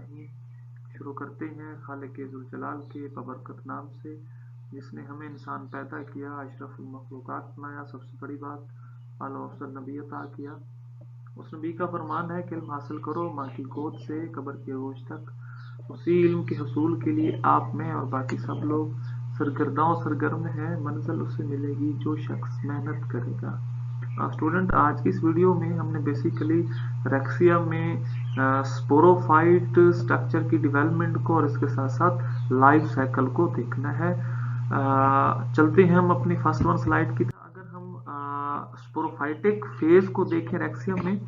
नहीं, शुरू करते हैं खालिक ज़ुल जलाल के बबरकत नाम से, जिसने हमें इंसान पैदा किया, अशरफुल मखलूक़ात बनाया, सबसे बड़ी बात आला व अफ़ज़ल नबी अता किया। उस नबी का फरमान है कि इल्म हासिल करो माँ की गोद से कब्र के रोज तक। उसी इल्म के हसूल के लिए आप में और बाकी सब लोग सरगर्दाओं सरगर्म हैं, मंजिल उसे मिलेगी जो शख्स मेहनत करेगा। स्टूडेंट, आज की इस वीडियो में हमने बेसिकली रेक्सिया में स्पोरोफाइट स्ट्रक्चर की डेवलपमेंट को और इसके साथ साथ लाइफ साइकिल को देखना है। चलते हैं हम अपनी फर्स्ट वन स्लाइड की। अगर हम स्पोरोफाइटिक फेज को देखें रेक्सिया में,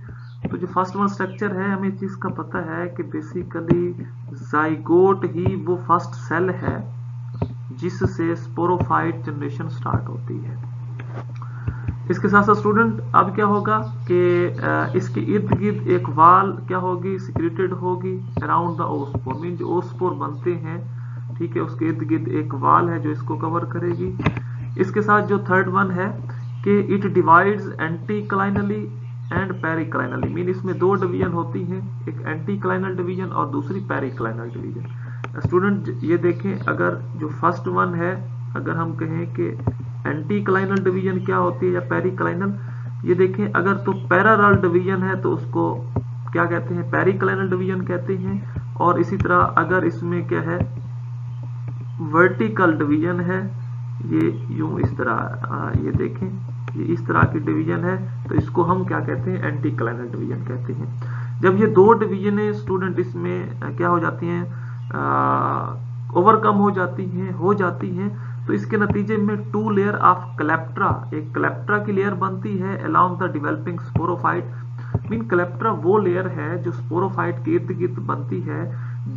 तो जो फर्स्ट वन स्ट्रक्चर है, हमें इस चीज का पता है कि बेसिकली जाइगोट ही वो फर्स्ट सेल है जिससे स्पोरोफाइट जनरेशन स्टार्ट होती है। इसके साथ साथ स्टूडेंट अब क्या होगा कि इसके इर्द गिर्द एक वाल क्या होगी, सिक्रेटेड होगी अराउंड द ओस्पोर। मीन जो ओस्पोर बनते हैं, ठीक है, उसके इर्द गिर्द एक वाल है जो इसको कवर करेगी। इसके साथ जो थर्ड वन है कि इट डिवाइड्स एंटीक्लाइनली एंड पेरिक्लाइनली। मीन इसमें दो डिवीजन होती हैं, एक एंटीक्लाइनल डिवीजन और दूसरी पेरिक्लाइनल डिवीजन। स्टूडेंट ये देखें, अगर जो फर्स्ट वन है, अगर हम कहें कि एंटीक्लाइनल डिवीजन क्या होती है या पेरिक्लाइनल, ये देखें अगर तो पैरेलल डिवीजन है तो उसको क्या कहते हैं, पेरिक्लाइनल डिवीजन कहते हैं। और इसी तरह अगर इसमें क्या है, वर्टिकल डिवीजन है, ये यूं इस तरह ये देखें, ये इस तरह की डिवीजन है, तो इसको हम क्या कहते हैं, एंटीक्लाइनल डिवीजन कहते हैं। जब ये दो डिवीजन स्टूडेंट इसमें क्या हो जाती हैं, ओवरकम हो जाती हैं, तो इसके नतीजे में टू लेयर ऑफ क्लेप्ट्रा, एक क्लेप्ट्रा की लेयर बनती है along the developing sporophyte. Mean calyptra वो लेयर है जो स्पोरोफाइट के इर्द गिर्द बनती है,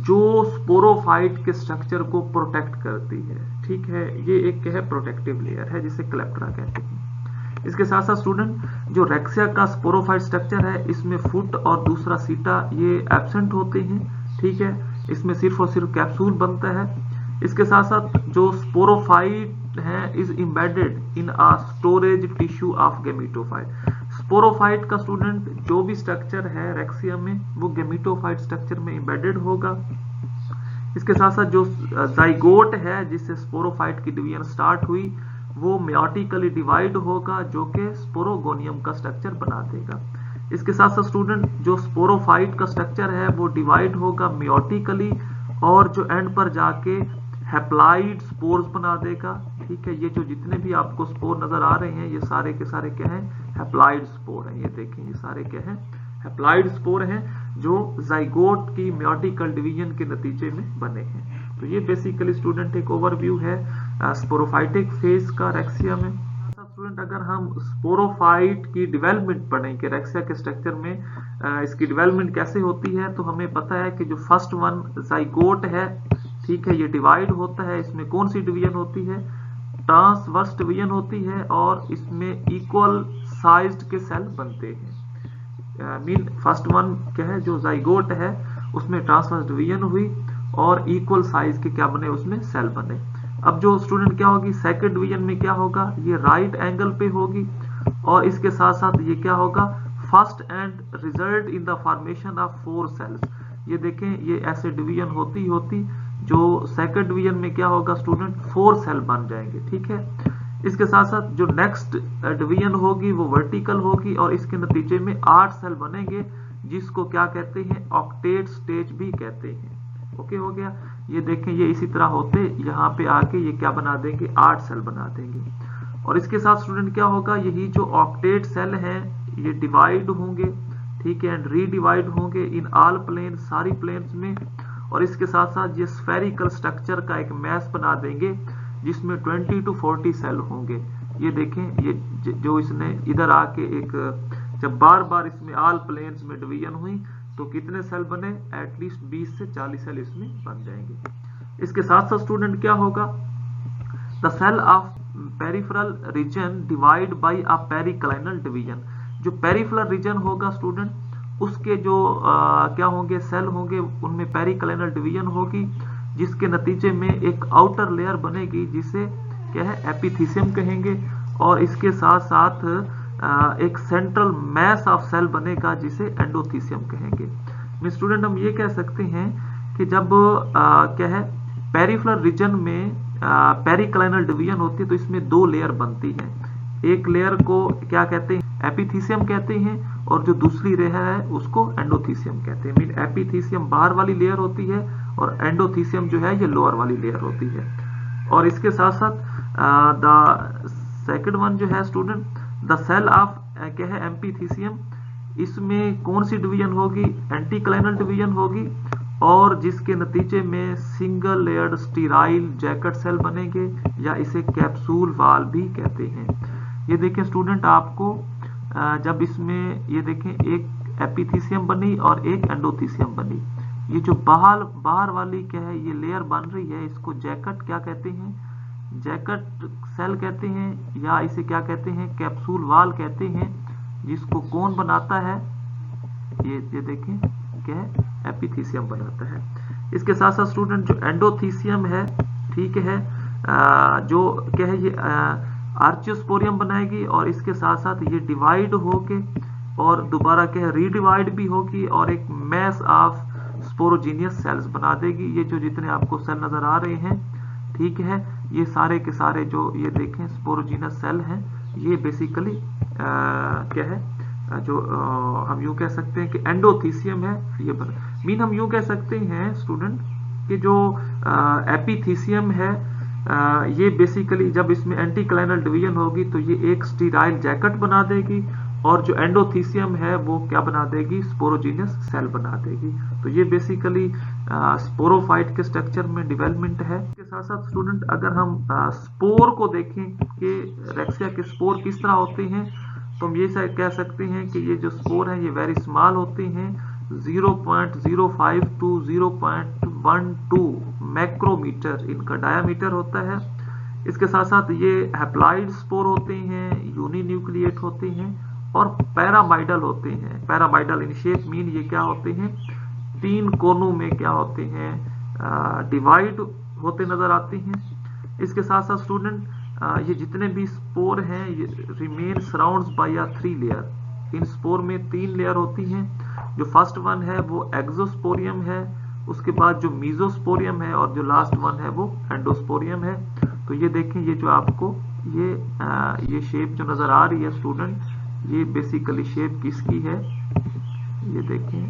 जो स्पोरोफाइट के स्ट्रक्चर को प्रोटेक्ट करती है। ठीक है, ये एक है प्रोटेक्टिव लेयर है जिसे क्लेप्ट्रा कहते हैं। इसके साथ साथ स्टूडेंट जो रेक्सिया का स्पोरोफाइट स्ट्रक्चर है, इसमें फुट और दूसरा सीटा ये एब्सेंट होते हैं। ठीक है, इसमें सिर्फ और सिर्फ कैप्सूल बनता है। इसके साथ साथ जो स्पोरोफाइट है is embedded in a storage tissue of gametophyte. Sporophyte का स्टूडेंट जो भी स्ट्रक्चर है रेक्सिया में, वो गेमिटोफाइट स्ट्रक्चर में एम्बेडेड होगा। इसके साथ साथ जो जाइगोट है जिससे स्पोरोफाइट की डिवीजन स्टार्ट हुई, वो मेयोटिकली डिवाइड होगा, जो कि स्पोरोगोनियम का स्ट्रक्चर बना देगा। इसके साथ साथ स्टूडेंट जो स्पोरोफाइट का स्ट्रक्चर है वो डिवाइड होगा मेयोटिकली, और जो एंड पर जाके हैप्लॉइड स्पोर्स बना देगा। ठीक है, ये जो जितने भी आपको स्पोर नजर आ रहे हैं, ये सारे के सारे क्या हैं, हैप्लॉइड स्पोर हैं। ये देखें, ये सारे क्या हैं, हैप्लॉइड स्पोर हैं जो जाइगोट की मेयोटिकल डिवीजन के नतीजे में बने हैं। तो ये बेसिकली स्टूडेंट एक ओवरव्यू है स्पोरोफाइटिक फेज का रेक्सिया में। स्टूडेंट अगर हम स्पोरोफाइट की डेवलपमेंट पढ़ें कि रेक्सिया के स्ट्रक्चर में इसकी डेवलपमेंट कैसे होती है, तो हमें पता है कि जो फर्स्ट वन जाइगोट है, ठीक है, ये डिवाइड होता है। इसमें कौन सी डिवीजन होती है, ट्रांसवर्स डिवीजन होती है, और इसमें इक्वल साइज्ड के सेल बनते हैं। मीन फर्स्ट वन क्या है, जो जाइगोट है उसमें ट्रांसवर्स डिवीजन हुई और इक्वल साइज के क्या बने, उसमें सेल बने। अब जो स्टूडेंट क्या होगी, सेकंड डिवीजन में क्या होगा, ये राइट एंगल पे होगी, और इसके साथ साथ ये क्या होगा, first and result in the formation of 4 cells. ये देखें, ये ऐसे डिवीजन होती जो सेकंड डिवीजन में क्या होगा स्टूडेंट, 4 सेल बन जाएंगे। ठीक है, इसके साथ साथ जो नेक्स्ट डिवीजन होगी वो वर्टिकल होगी, और इसके नतीजे में 8 सेल बनेंगे, जिसको क्या कहते हैं, ऑक्टेट स्टेज भी कहते हैं। ओके, हो गया। ये देखें, ये इसी तरह होते यहाँ पे आके ये क्या बना देंगे, 8 सेल बना देंगे। और इसके साथ स्टूडेंट क्या होगा, यही जो ऑक्टेट सेल हैं ये डिवाइड होंगे, ठीक है, एंड रीडिवाइड होंगे इन ऑल प्लेन, सारी प्लेन्स में। और इसके साथ साथ ये स्फेरिकल स्ट्रक्चर का एक मैस बना देंगे जिसमें 20 to 40 सेल होंगे। ये देखें, ये जो इसने इधर आके एक, जब बार बार इसमें ऑल प्लेन्स में डिवीजन हुई तो कितने सेल बने, एटलीस्ट 20 से 40 सेल इसमें बन जाएंगे। इसके साथ साथ स्टूडेंट क्या होगा, the cell of peripheral region divide by a periclinal division. जो पेरिफेरल रीजन होगा स्टूडेंट, उसके जो क्या होंगे, सेल होंगे, उनमें पेरिक्लाइनल डिवीजन होगी, जिसके नतीजे में एक आउटर लेयर बनेगी जिसे क्या है, एपिथीसियम कहेंगे। और इसके साथ साथ एक सेंट्रल मैस ऑफ सेल बनेगा जिसे एंडोथीसियम कहेंगे। स्टूडेंट हम ये कह सकते हैं कि जब क्या है पेरिफेरल रीजन में पेरिक्लाइनल डिवीजन होती है तो इसमें दो लेयर बनती है। एक लेयर को क्या कहते हैं, एपिथीसियम कहते हैं, और जो दूसरी लेयर है उसको एंडोथीसियम कहते हैं। मीन एपिथीसियम बाहर वाली लेयर होती है और एंडोथीसियम जो है ये लोअर वाली लेयर होती है। और इसके साथ साथ द सेकंड वन जो है स्टूडेंट, द सेल ऑफ क्या है एपिथीसियम, इसमें कौन सी डिवीजन होगी, एंटीक्लाइनल डिवीजन होगी, और जिसके नतीजे में single layered sterile jacket cell बनेंगे, या इसे कैप्सूल वाल भी कहते हैं। ये देखें स्टूडेंट, आपको जब इसमें ये देखें एक एपिथीसियम बनी और एक एंडोथीसियम बनी, ये जो बाहर वाली क्या है ये लेयर बन रही है, इसको जैकेट क्या कहते हैं, जैकेट सेल कहते हैं, या इसे क्या कहते हैं कैप्सूल वाल कहते हैं, जिसको कौन बनाता है, ये देखें क्या है एपिथीसियम बनाता है। इसके साथ साथ स्टूडेंट जो एंडोथीसियम है, ठीक है, जो क्या है ये आर्चियोस्पोरियम बनाएगी, और इसके साथ साथ ये डिवाइड होके और दोबारा क्या है रीडिवाइड भी होगी और एक मैस ऑफ स्पोरोजीनियस सेल्स बना देगी। ये जो जितने आपको सेल नजर आ रहे हैं, ठीक है, ये सारे के सारे जो ये देखें स्पोरोजीनियस सेल हैं, ये बेसिकली क्या है जो हम यूं कह सकते हैं कि एंडोथीसियम है। ये मीन हम यूं कह सकते हैं स्टूडेंट कि जो एपिथीसियम है ये बेसिकली जब इसमें एंटीक्लाइनल डिवीजन होगी तो ये एक स्टीराइल जैकेट बना देगी, और जो एंडोथीसियम है वो क्या बना देगी, स्पोरोजीनियस सेल बना देगी। तो ये बेसिकली स्पोरोफाइट के स्ट्रक्चर में डेवलपमेंट है। इसके साथ साथ स्टूडेंट अगर हम स्पोर को देखें कि रेक्सिया के स्पोर किस तरह होते हैं, तो हम ये कह सकते हैं कि ये जो स्पोर हैं ये वेरी स्मॉल होते हैं, 0.05 टू 0.12 मैक्रोमीटर इनका डायामीटर होता है। इसके साथ साथ ये हैप्लॉइड स्पोर होते हैं, यूनिन्यूक्लिएट होते हैं और पैरामाइडल होते हैं। पैरामाइडल इन शेप मीन ये क्या होते हैं, तीन कोनों में क्या होते हैं, डिवाइड होते नजर आते हैं। इसके साथ साथ स्टूडेंट ये जितने भी स्पोर हैं ये रिमेन सराउंड्स बाय अ 3 लेयर। इन स्पोर में 3 लेयर होती हैं। जो फर्स्ट वन है वो एक्सोस्पोरियम है, उसके बाद जो मीजोस्पोरियम है, और जो लास्ट वन है वो एंडोस्पोरियम है। तो ये देखें, ये जो आपको ये शेप जो नजर आ रही है स्टूडेंट, ये बेसिकली शेप किसकी है, ये देखें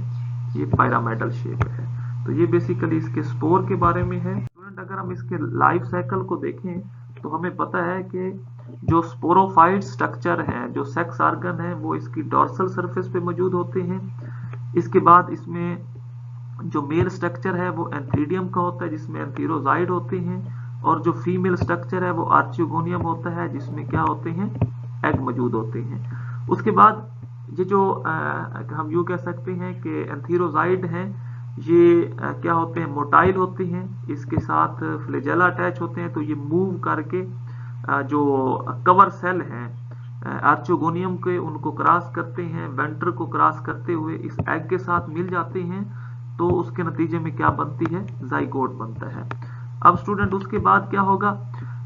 ये पिरामिडल शेप है। तो ये बेसिकली इसके स्पोर के बारे में है। स्टूडेंट अगर हम इसके लाइफ साइकिल को देखें तो हमें पता है कि जो स्पोरोफाइट स्ट्रक्चर है, जो सेक्स ऑर्गन है, वो इसकी डॉर्सल सरफेस पे मौजूद होते हैं। इसके बाद इसमें जो मेल स्ट्रक्चर है वो एंथीडियम का होता है, जिसमें एंथीरोजाइड होते हैं, और जो फीमेल स्ट्रक्चर है वो आर्चियोगोनियम होता है, जिसमें क्या होते हैं, एग मौजूद होते हैं। उसके बाद ये जो हम यूं कह सकते हैं कि एंथीरोजाइड हैं, ये क्या होते हैं, मोटाइल होते हैं, इसके साथ फ्लैजेला अटैच होते हैं। तो ये मूव करके जो कवर सेल हैं आर्चियोगोनियम के, उनको क्रॉस करते हैं, वेंट्र को क्रॉस करते हुए इस एग के साथ मिल जाते हैं। तो उसके नतीजे में क्या बनती है, जाइगोट बनता है। अब स्टूडेंट उसके बाद क्या होगा,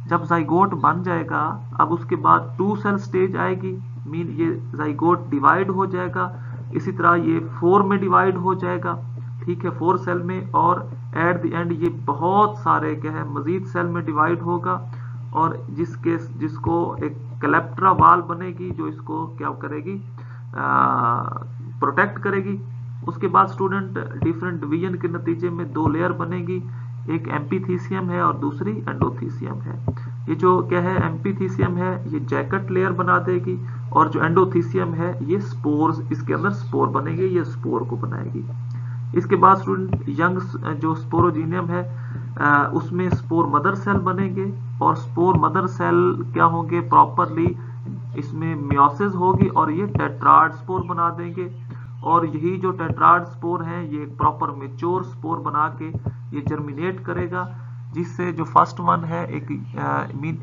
जब जाइगोट बन जाएगा, अब उसके बाद 2 सेल स्टेज आएगी, मीन ये जाइगोट डिवाइड हो जाएगा। इसी तरह ये 4 में डिवाइड हो जाएगा, ठीक है, 4 सेल में, और एट द एंड ये बहुत सारे क्या है मजीद सेल में डिवाइड होगा, और जिसको एक क्लेप्ट्रा वाल बनेगी जो इसको क्या करेगी, प्रोटेक्ट करेगी। उसके बाद स्टूडेंट डिफरेंट डिवीजन के नतीजे में 2 लेयर बनेगी, एक एपिथीसियम है और दूसरी एंडोथीसियम है। ये जो क्या है एपिथीसियम है ये जैकेट लेयर बना देगी, और जो एंडोथीसियम है ये स्पोर्स, इसके अंदर स्पोर बनेंगे, ये स्पोर को बनाएगी। इसके बाद स्टूडेंट यंग जो स्पोरोजीनियम है उसमें स्पोर मदर सेल बनेंगे, और स्पोर मदर सेल क्या होंगे, प्रॉपरली इसमें मियोसिस होगी और ये टेट्राड स्पोर बना देंगे। और यही जो टेट्राड स्पोर हैं ये एक प्रॉपर मेच्योर स्पोर बना के ये जर्मिनेट करेगा, जिससे जो फर्स्ट वन है एक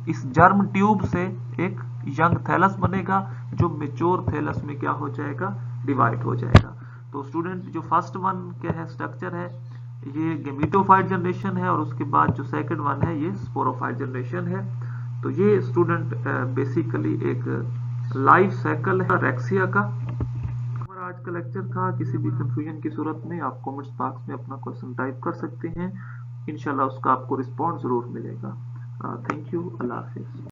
इस जर्म ट्यूब से एक यंग थैलस बनेगा, जो मेच्योर थैलस में क्या हो जाएगा, डिवाइड हो जाएगा। तो स्टूडेंट जो फर्स्ट वन क्या है स्ट्रक्चर है ये गेमेटोफाइट जनरेशन है, और उसके बाद जो सेकंड वन है ये स्पोरोफाइट जनरेशन है। तो ये स्टूडेंट बेसिकली एक लाइफ साइकिल है रेक्सिया का। आ आज का लेक्चर था। किसी भी कंफ्यूजन की सूरत में आप कमेंट्स बॉक्स में अपना क्वेश्चन टाइप कर सकते हैं, इंशाल्लाह उसका आपको रिस्पॉन्स जरूर मिलेगा। Thank you, Allah Hafiz.